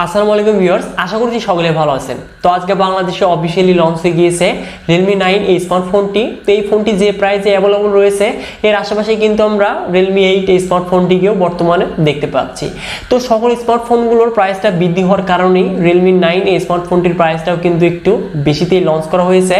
আসসালামু আলাইকুম ভিউয়ার্স, আশা করছি সকলে ভালো আছেন। তো আজকে বাংলাদেশে অফিশিয়ালি লঞ্চ হয়ে গিয়েছে Realme 9 এই স্মার্টফোনটি। তো এই ফোনটি যে প্রাইসে অ্যাভেলেবল রয়েছে এর আশেপাশে কিন্তু আমরা Realme 8 এই স্মার্টফোনটিকেও বর্তমানে দেখতে পাচ্ছি। তো সকল স্মার্টফোনগুলোর প্রাইসটা বৃদ্ধি হওয়ার কারণেই Realme 9 এই স্মার্টফোনটির প্রাইসটাও কিন্তু একটু বেশিতেই লঞ্চ করা হয়েছে।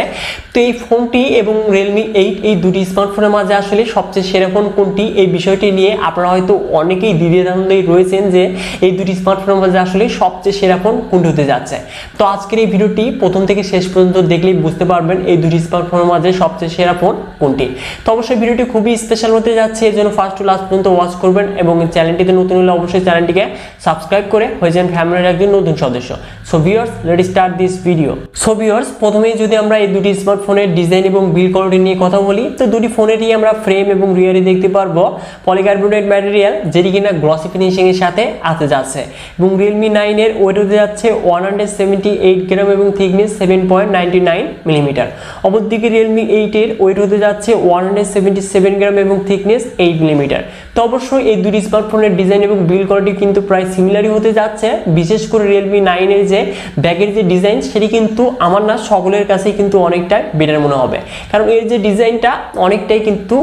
তো এই ফোনটি এবং Realme 8 এই দুটি স্মার্টফোনের মাঝে আসলে সবচেয়ে সেরা ফোন কোনটি, এই বিষয়টি নিয়ে আপনারা হয়তো অনেকেই দ্বিধাদ্বন্দ্বে রয়েছেন যে এই দুটি স্মার্টফোনের মাঝে আসলে সবচেয়ে সেরা ফোন কোনটি হতে যাচ্ছে। তো আজকের এই ভিডিওটি প্রথম থেকে শেষ পর্যন্ত দেখলেই বুঝতে পারবেন এই দুটি স্মার্টফোনের মাঝে সবচেয়ে সেরা ফোন কোনটি। তো অবশ্যই ভিডিওটি খুবই স্পেশাল হতে যাচ্ছে, এর জন্য ফার্স্ট টু লাস্ট পর্যন্ত ওয়াচ করবেন এবং চ্যানেলটিতে নতুন হলে অবশ্যই চ্যানেলটিকে সাবস্ক্রাইব করে হয়ে যান ফ্যামিলির একজন নতুন সদস্য। So viewers, let's start this video. So viewers, প্রথমেই যদি আমরা এই দুটি স্মার্টফোনের ডিজাইন এবং বিল্ড কোয়ালিটি নিয়ে কথা বলি, তো দুটি ফোনেরই আমরা ফ্রেম এবং রিয়ারে দেখতে পারবো পলিকার্বনেট ম্যাটেরিয়াল, যেটি কিনা গ্লসি ফিনিশিং এর সাথে আসতে যাচ্ছে। এবং Realme 9 এর ওয়েট হতে যাচ্ছে 178 গ্রাম এবং থিকনেস 7.99 মিলিমিটার। অপরদিকে Realme 8 এর ওয়েট হতে যাচ্ছে 177 গ্রাম এবং থিকনেস 8 মিলিমিটার। তো অবশ্যই এই দুটি স্মার্টফোনের ডিজাইন এবং বিল্ড কোয়ালিটি কিন্তু প্রায় সিমিলারই হতে যাচ্ছে। বিশেষ করে Realme 9 এর যে ব্যাগের যে ডিজাইন, সেটি কিন্তু আমার না সকলের কাছেই কিন্তু অনেকটা বেটার মনে হবে, কারণ এর যে ডিজাইনটা অনেকটাই কিন্তু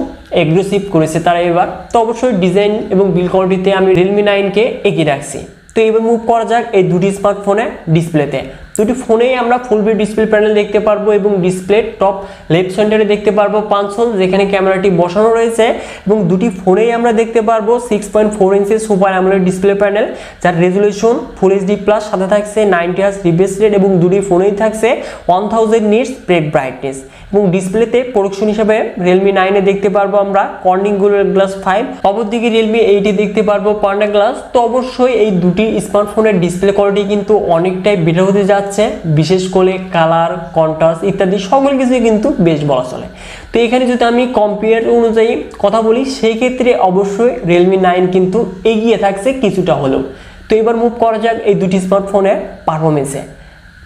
এগ্রেসিভ করেছে তারা এবার। তো অবশ্যই ডিজাইন এবং বিল্ড কোয়ালিটিতে আমি Realme 9 কে এগিয়ে রাখছি। তো এবার মুভ করা যাক এই দুটি স্মার্টফোনের ডিসপ্লেতে। দুটি ফোনেই আমরা ফুল ভিউ ডিসপ্লে প্যানেল দেখতে পারবো এবং ডিসপ্লে টপ লেফট সেন্টারে দেখতে পারবো পাঁচশোল, যেখানে ক্যামেরাটি বসানো রয়েছে। এবং দুটি ফোনেই আমরা দেখতে পারবো 6.4 ইঞ্চি সুপার অ্যামোলেড ডিসপ্লে প্যানেল, যার রেজুলেশন ফুল এইচডি প্লাস, সাথে থাকছে 90 হার্জ রিফ্রেশ রেট এবং দুটি ফোনেই থাকছে 1000 নিটস ব্রেক ব্রাইটনেস। এবং ডিসপ্লেতে প্রোডাকশন হিসেবে Realme 9 এ দেখতে পারবো আমরা Corning Gorilla Glass 5, অপরদিকে Realme 8 এ দেখতে পারবো Panda Glass। তো অবশ্যই এই দুটি স্মার্টফোনের ডিসপ্লে কোয়ালিটি কিন্তু অনেকটাই বেটার হতে যাচ্ছে, বিশেষ করে কালার, কন্ট্রাস্ট ইত্যাদি সকল কিছুই কিন্তু বেশ বলা চলে। তো এখানে যদি আমি কম্পেয়ার অনুযায়ী কথা বলি, সেই ক্ষেত্রে অবশ্যই Realme 9 কিন্তু এগিয়ে থাকছে কিছুটা হলেও। তো এবার মুভ করা যাক এই দুটি স্মার্টফোনের পারফরমেন্সে।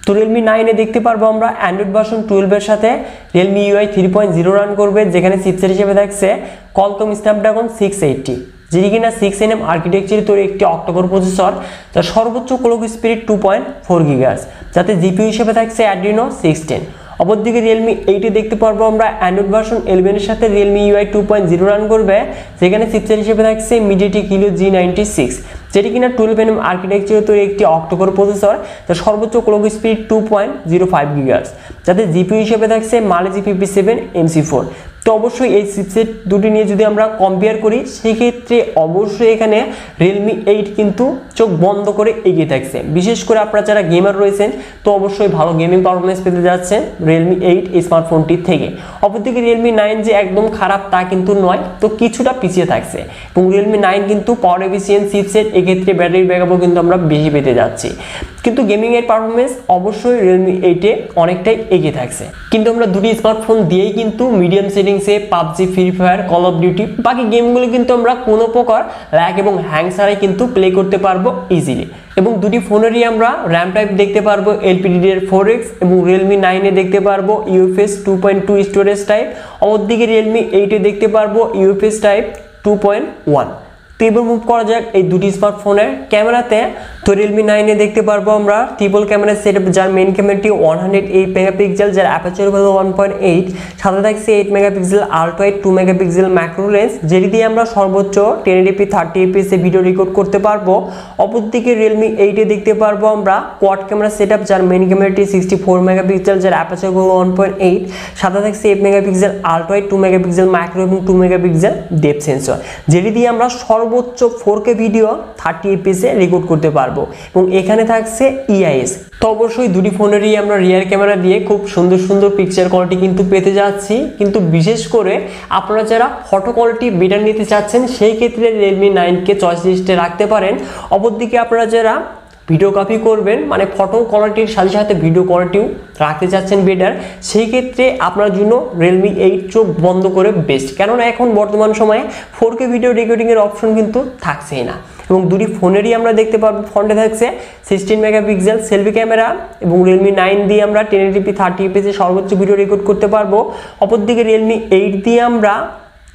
তো Realme 9 এ দেখতে পারবো আমরা অ্যান্ড্রয়েড ভার্সন 12 এর সাথে Realme UI 3.0 রান করবে, যেখানে চিপসেট হিসেবে থাকছে Qualcomm Snapdragon 680, যেটি কিনা 6nm আর্কিটেকচারে তৈরি একটি অক্টোকোর প্রসেসর, যার সর্বোচ্চ ক্লক স্পিড 2.4 GHz, যাতে জিপিইউ হিসেবে থাকছে Adreno 610। অপরদিকে Realme 8 এ দেখতে পারবো আমরা অ্যান্ড্রয়েড ভার্সন 11 এর সাথে Realme UI 2.0 রান করবে, যেখানে চিপসেট হিসেবে থাকছে MediaTek Helio G96, যেটি কিনা 12nm আর্কিটেকচারে তৈরি একটি অক্টোকোর প্রসেসর, যার সর্বোচ্চ ক্লক স্পিড 2.05 GHz, যাতে জিপিইউ হিসেবে থাকছে Mali G57 MC4। তো অবশ্যই এই চিপসেট দুটি নিয়ে যদি আমরা কম্পেয়ার করি, সেই ক্ষেত্রে অবশ্যই এখানে Realme 8 কিন্তু চোখ বন্ধ করে এগিয়ে থাকছে। বিশেষ করে আপনারা যারা গেমার রয়েছেন, তো অবশ্যই ভালো গেমিং পারফরমেন্স পেতে যাচ্ছেন Realme 8 এই স্মার্টফোনটি থেকে। অপরদিকে Realme 9 যে একদম খারাপ তা কিন্তু নয়, তো কিছুটা পিছিয়ে থাকছে। এবং Realme 9 কিন্তু পাওয়ার এফিসিয়েন্ট চিপসেট, এক্ষেত্রে ব্যাটারি ব্যাকআপও কিন্তু আমরা বেশি পেতে যাচ্ছি। কিন্তু গেমিং এর পারফরমেন্স অবশ্যই Realme 8 এ অনেকটাই এগিয়ে থাকছে। কিন্তু আমরা দুটি স্মার্টফোন দিয়েই কিন্তু মিডিয়াম সেটিংসে PUBG, free fire, call of duty বাকি গেমগুলো কিন্তু আমরা কোনো প্রকার ল্যাগ এবং হ্যাং ছাড়াই কিন্তু প্লে করতে পারবো ইজিলি। এবং দুটি ফোনেরই আমরা র্যাম টাইপ দেখতে পারবো LPDDR4X, এবং Realme 9 এ দেখতে পারবো UFS 2.2 স্টোরেজ টাইপ, অপরদিকে Realme 8 এ দেখতে পারবো UFS টাইপ 2.1। তো এবার মুভ করা যাক এই দুটি স্মার্টফোনের ক্যামেরাতে। তো Realme 9 এ দেখতে পারবো আমরা ট্রিপল ক্যামেরা সেটআপ, যার মেইন ক্যামেরাটি 108 মেগাপিক্সেল, যার অ্যাপারচার হলো 1.8, সাথে থাকছে 8 megapixel ultra wide, 2 megapixel macro lens, যেটি দিয়ে আমরা সর্বোচ্চ 1080p 30fps এ ভিডিও রেকর্ড করতে পারবো। অপরদিকে Realme 8 এ দেখতে পারবো আমরা কোয়াড ক্যামেরা সেটআপ, যার মেইন ক্যামেরাটি 64 মেগাপিক্সেল, যার অ্যাপারচার হলো 1.8, সাথে থাকছে 8 megapixel ultra wide, 2 megapixel macro এবং 2 মেগাপিক্সেল ডেপথ সেন্সর, যেটি দিয়ে আমরা সর্বোচ্চ 4K ভিডিও 30fps এ রেকর্ড করতে পারবো। এবং এখানে থাকছে EIS। তো অবশ্যই দুটি ফোনেরই আমরা রিয়ার ক্যামেরা দিয়ে খুব সুন্দর সুন্দর পিকচার কোয়ালিটি কিন্তু পেতে যাচ্ছি। কিন্তু বিশেষ করে আপনারা যারা ফটো কোয়ালিটি বেটার নিতে চাচ্ছেন, সেই ক্ষেত্রে Realme 9 কে চয়েস লিস্টে রাখতে পারেন। অপরদিকে আপনারা যারা ভিডিও কপি করবেন, মানে ফটো কোয়ালিটির সাথে সাথে ভিডিও কোয়ালিটিও রাখতে চাচ্ছেন বেটার, সেই ক্ষেত্রে আপনার জন্য Realme 8 চোখ বন্ধ করে বেস্ট, কেননা এখন বর্তমান সময়ে 4K ভিডিও রেকর্ডিং এর অপশন কিন্তু থাকছেই না। এবং দুটি ফোনেরই আমরা দেখতে পারবো ফ্রন্টে থাকছে 16 মেগাপিক্সেল সেলফি ক্যামেরা, এবং Realme 9 দিয়ে আমরা 1080p 30fps এ সর্বোচ্চ ভিডিও রেকর্ড করতে পারবো। অপরদিকে Realme 8 দিয়ে আমরা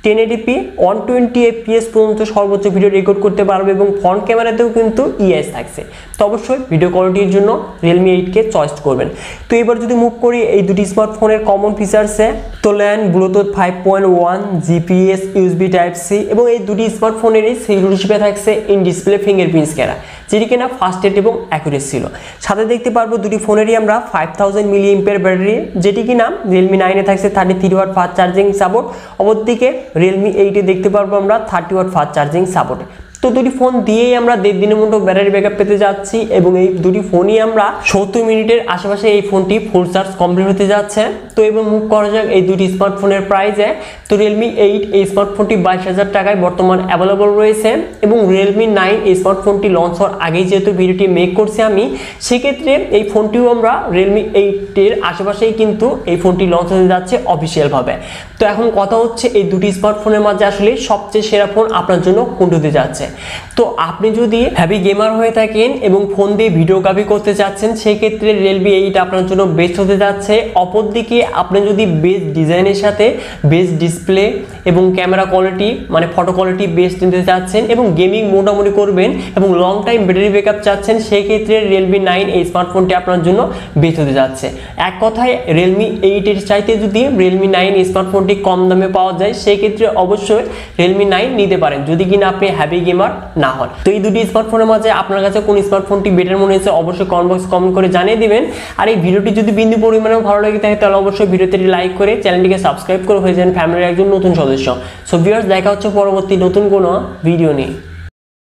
1080p 120 fps পর্যন্ত সর্বোচ্চ ভিডিও রেকর্ড করতে পারবে এবং ফ্রন্ট ক্যামেরাতেও কিন্তু ইএস থাকছে। তো অবশ্যই ভিডিও কোয়ালিটির জন্য Realme 8 কে চয়েস করবেন। তো এবার যদি মুভ করি এই দুটি স্মার্টফোনের কমন ফিচারসে, তো LAN, bluetooth 5.1, GPS, USB type C এবং এই দুটি স্মার্টফোনেরই সিকিউরিটি হিসেবে থাকছে ইন ডিসপ্লে ফিঙ্গারপ্রিন্ট স্ক্যানার, যেটি কিনা ফাস্ট রেট এবং অ্যাকুরেট ছিল। সাথে দেখতে পারবো দুটি ফোনেরই আমরা 5000 mAh ব্যাটারি, যেটি কিনা Realme 9 এ থাকছে 33 ওয়াট ফাস্ট চার্জিং সাপোর্ট, অপরদিকে Realme 8 এ দেখতে পারবো আমরা 30 ওয়াট ফাস্ট চার্জিং সাপোর্ট। তো দুটি ফোন দিয়েই আমরা 1.5 দিনের মতো ব্যাটারি ব্যাকআপ পেতে যাচ্ছি এবং এই দুটি ফোনই আমরা 70 মিনিটের আশেপাশে এই ফোনটি ফুল চার্জ কমপ্লিট হতে যাচ্ছে। তো এবার মুভ করা যাক এই দুটি স্মার্টফোনের প্রাইসে। তো Realme 8 এই স্মার্টফোনটি 22,000 টাকায় বর্তমান অ্যাভেলেবল রয়েছে এবং Realme 9 এই স্মার্টফোনটি লঞ্চ হওয়ার আগেই যেহেতু ভিডিওটি মেক করছি আমি, সেক্ষেত্রে এই ফোনটিও আমরা Realme 8 এর আশেপাশেই কিন্তু এই ফোনটি লঞ্চ হতে যাচ্ছে অফিসিয়ালভাবে। তো এখন কথা হচ্ছে এই দুটি স্মার্টফোনের মাঝে আসলে সবচেয়ে সেরা ফোন আপনার জন্য কোনটি হতে যাচ্ছে। তো আপনি যদি হেভি গেমার হয়ে থাকেন এবং ফোন দিয়ে ভিডিওগ্রাফি করতে চাচ্ছেন, সেক্ষেত্রে Realme 8 আপনার জন্য বেস্ট হতে যাচ্ছে। অপরদিকে আপনি যদি বেস্ট ডিজাইনের সাথে বেস্ট ডিসপ্লে এবং ক্যামেরা কোয়ালিটি মানে ফটো কোয়ালিটি বেস্ট নিতে চাচ্ছেন এবং গেমিং মোটামুটি করবেন এবং লং টাইম ব্যাটারি ব্যাকআপ চাচ্ছেন, সেক্ষেত্রে Realme 9 এই স্মার্টফোনটি আপনার জন্য বেস্ট হতে যাচ্ছে। এক কথায় Realme 8 এর চাইতে যদি Realme 9 এই স্মার্টফোনটি কম দামে পাওয়া যায়, সেক্ষেত্রে অবশ্যই Realme 9 নিতে পারেন যদি কিনা আপনি হ্যাভি গেমার না হন। তো এই দুটি স্মার্টফোনের মাঝে আপনার কাছে কোন স্মার্টফোনটি বেটার মনে হয়েছে অবশ্যই কমেন্ট বক্সে কমেন্ট করে জানিয়ে দিবেন। আর এই ভিডিওটি যদি বিন্দু পরিমাণেও ভালো লাগে থাকে তাহলে অবশ্যই ভিডিওতে লাইক করে চ্যানেলটিকে সাবস্ক্রাইব করে হয়ে যান ফ্যামিলির একজন নতুন সদস্য। সো ভিউয়ার্স, দেখা হচ্ছে পরবর্তী নতুন কোনো ভিডিও নিয়ে।